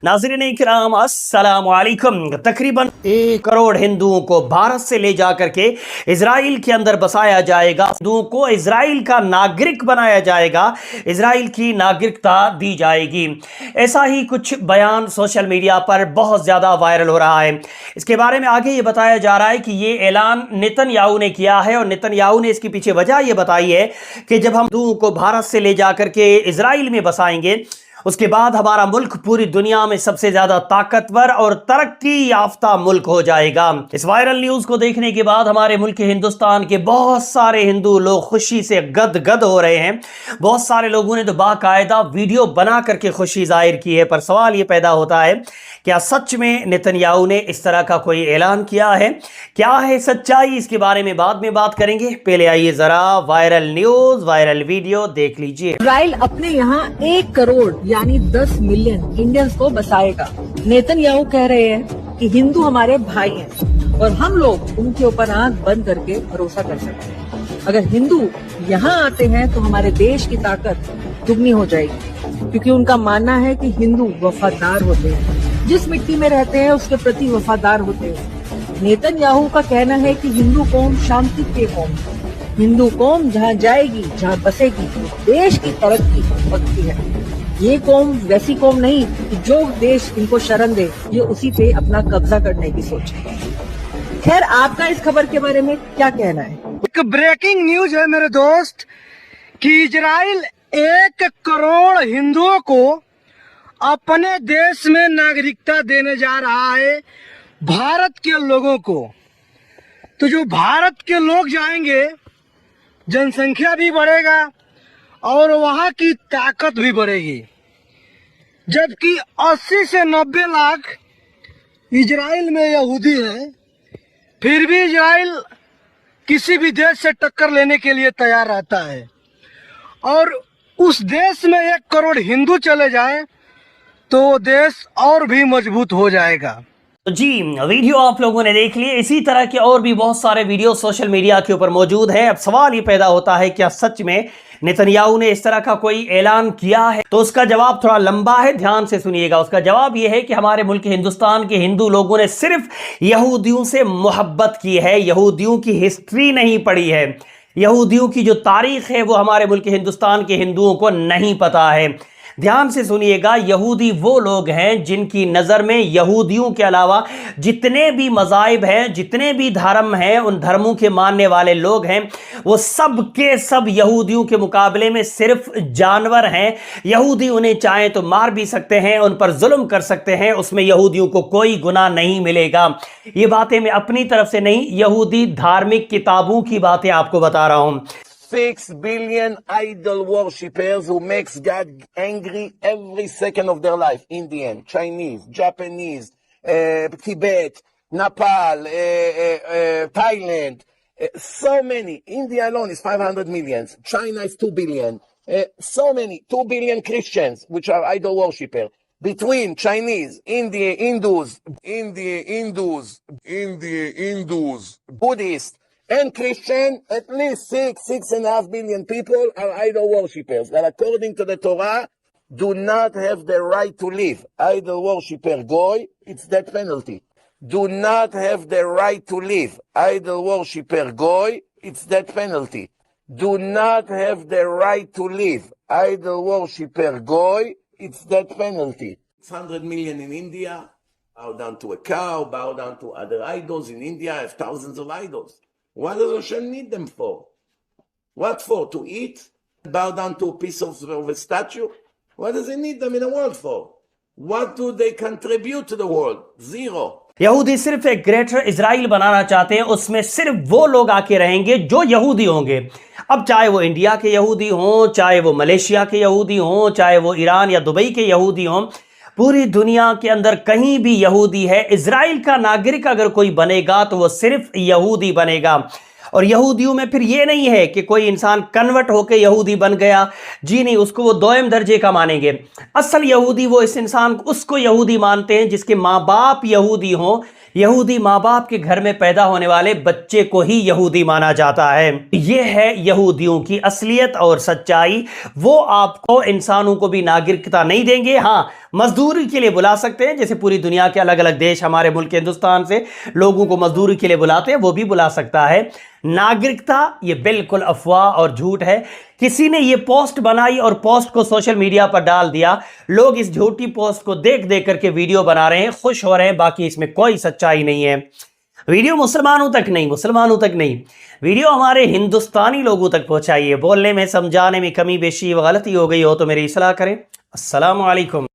नाज़रीन इकराम अस्सलाम वालेकुम। तकरीबन 1 करोड़ हिंदुओं को भारत से ले जाकर के इजराइल के अंदर बसाया जाएगा। हिंदुओं को इजराइल का नागरिक बनाया जाएगा, इजराइल की नागरिकता दी जाएगी। ऐसा ही कुछ बयान सोशल मीडिया पर बहुत ज़्यादा वायरल हो रहा है। इसके बारे में आगे ये बताया जा रहा है कि ये ऐलान नेतन्याहू ने किया है और नेतन्याहू ने इसकी पीछे वजह ये बताई है कि जब हम हिंदुओं को भारत से ले जाकर के इजराइल में बसाएंगे उसके बाद हमारा मुल्क पूरी दुनिया में सबसे ज्यादा ताकतवर और तरक्की याफ्ता मुल्क हो जाएगा। इस वायरल न्यूज को देखने के बाद हमारे मुल्क हिंदुस्तान के बहुत सारे हिंदू लोग खुशी से गदगद हो रहे हैं। बहुत सारे लोगों ने तो बाकायदा वीडियो बना करके खुशी जाहिर की है। पर सवाल ये पैदा होता है, क्या सच में नेतन्याहू ने इस तरह का कोई ऐलान किया है? क्या है सच्चाई? इसके बारे में बाद में बात करेंगे। पहले आइए जरा वायरल न्यूज, वायरल वीडियो देख लीजिए। इजराइल अपने यहाँ 1 करोड़ यानी 10 मिलियन इंडियंस को बसाएगा। नेतन्याहू कह रहे हैं कि हिंदू हमारे भाई हैं और हम लोग उनके ऊपर आंख बंद करके भरोसा कर सकते हैं। अगर हिंदू यहाँ आते हैं तो हमारे देश की ताकत दुगनी हो जाएगी, क्योंकि उनका मानना है कि हिंदू वफादार होते हैं, जिस मिट्टी में रहते हैं उसके प्रति वफादार होते हैं। नेतन्याहू का कहना है कि हिंदू कौम शांति के कौम है। हिंदू कौम जहाँ जाएगी, जहाँ बसेगी, देश की तरक्की होती है। ये कौम वैसी कौम नहीं कि जो देश इनको शरण दे ये उसी पे अपना कब्जा करने की सोचे। खैर, आपका इस खबर के बारे में क्या कहना है? एक ब्रेकिंग न्यूज है मेरे दोस्त कि इजराइल 1 करोड़ हिंदुओं को अपने देश में नागरिकता देने जा रहा है, भारत के लोगों को। तो जो भारत के लोग जाएंगे, जनसंख्या भी बढ़ेगा और वहां की ताकत भी बढ़ेगी। जबकि 80 से 90 लाख इजराइल में यहूदी हैं, फिर भी इजराइल किसी भी देश से टक्कर लेने के लिए तैयार रहता है। और उस देश में 1 करोड़ हिंदू चले जाएं तो देश और भी मजबूत हो जाएगा। जी, वीडियो आप लोगों ने देख लिए। इसी तरह के और भी बहुत सारे वीडियो सोशल मीडिया के ऊपर मौजूद है। अब सवाल ये पैदा होता है, क्या सच में नेतन्याहू ने इस तरह का कोई ऐलान किया है? तो उसका जवाब थोड़ा लंबा है, ध्यान से सुनिएगा। उसका जवाब यह है कि हमारे मुल्क हिंदुस्तान के हिंदू लोगों ने सिर्फ यहूदियों से मोहब्बत की है, यहूदियों की हिस्ट्री नहीं पढ़ी है। यहूदियों की जो तारीख है वो हमारे मुल्क हिंदुस्तान के हिंदुओं को नहीं पता है। ध्यान से सुनिएगा, यहूदी वो लोग हैं जिनकी नज़र में यहूदियों के अलावा जितने भी मज़ाहिब हैं, जितने भी धर्म हैं, उन धर्मों के मानने वाले लोग हैं, वो सब के सब यहूदियों के मुकाबले में सिर्फ जानवर हैं। यहूदी उन्हें चाहें तो मार भी सकते हैं, उन पर जुल्म कर सकते हैं, उसमें यहूदियों को कोई गुनाह नहीं मिलेगा। ये बातें मैं अपनी तरफ से नहीं, यहूदी धार्मिक किताबों की बातें आपको बता रहा हूँ। 6 billion idol worshippers who makes God angry every second of their life. Indian, Chinese, Japanese, Tibet, Nepal, Thailand, so many. India alone is 500 million. China is 2 billion. So many, 2 billion Christians, which are idol worshippers. Between Chinese, Hindus, Buddhists, and Christian, at least 6.5 billion people are idol worshippers that, according to the Torah, do not have the right to live. Idol worshipper goy, it's that penalty. Do not have the right to live. Idol worshipper goy, it's that penalty. Do not have the right to live. Idol worshipper goy, it's that penalty. 100 million in India, bow down to a cow, bow down to other idols. In India, I have thousands of idols. What does Hashem need them for? What for? To eat? Bow down to a piece of a statue? What does he need them in the world for? What do they contribute to the world? Zero. यहूदी सिर्फ एक greater Israel बनाना चाहते हैं, उसमें सिर्फ वो लोग आके रहेंगे जो यहूदी होंगे। अब चाहे वो इंडिया के यहूदी हों, चाहे वो मलेशिया के यहूदी हों, चाहे वो ईरान या दुबई के यहूदी हों, पूरी दुनिया के अंदर कहीं भी यहूदी है। इजराइल का नागरिक अगर कोई बनेगा तो वो सिर्फ यहूदी बनेगा। और यहूदियों में फिर ये नहीं है कि कोई इंसान कन्वर्ट होकर यहूदी बन गया, जी नहीं, उसको वो दोयम दर्जे का मानेंगे। असल यहूदी वो इस इंसान को उसको यहूदी मानते हैं जिसके माँ बाप यहूदी हों। यहूदी माँ बाप के घर में पैदा होने वाले बच्चे को ही यहूदी माना जाता है। यह है यहूदियों की असलियत और सच्चाई। वो आपको इंसानों को भी नागरिकता नहीं देंगे। हाँ, मजदूरी के लिए बुला सकते हैं, जैसे पूरी दुनिया के अलग अलग देश हमारे मुल्क हिंदुस्तान से लोगों को मजदूरी के लिए बुलाते हैं, वो भी बुला सकता है। नागरिकता ये बिल्कुल अफवाह और झूठ है। किसी ने ये पोस्ट बनाई और पोस्ट को सोशल मीडिया पर डाल दिया, लोग इस झूठी पोस्ट को देख देख करके वीडियो बना रहे हैं, खुश हो रहे हैं, बाकी इसमें कोई सच्चाई नहीं है। वीडियो मुसलमानों तक नहीं, वीडियो हमारे हिंदुस्तानी लोगों तक पहुंचाइए। बोलने में समझाने में कमी बेशी व गलती हो गई हो तो मेरी इस्लाह करें। अस्सलाम वालेकुम।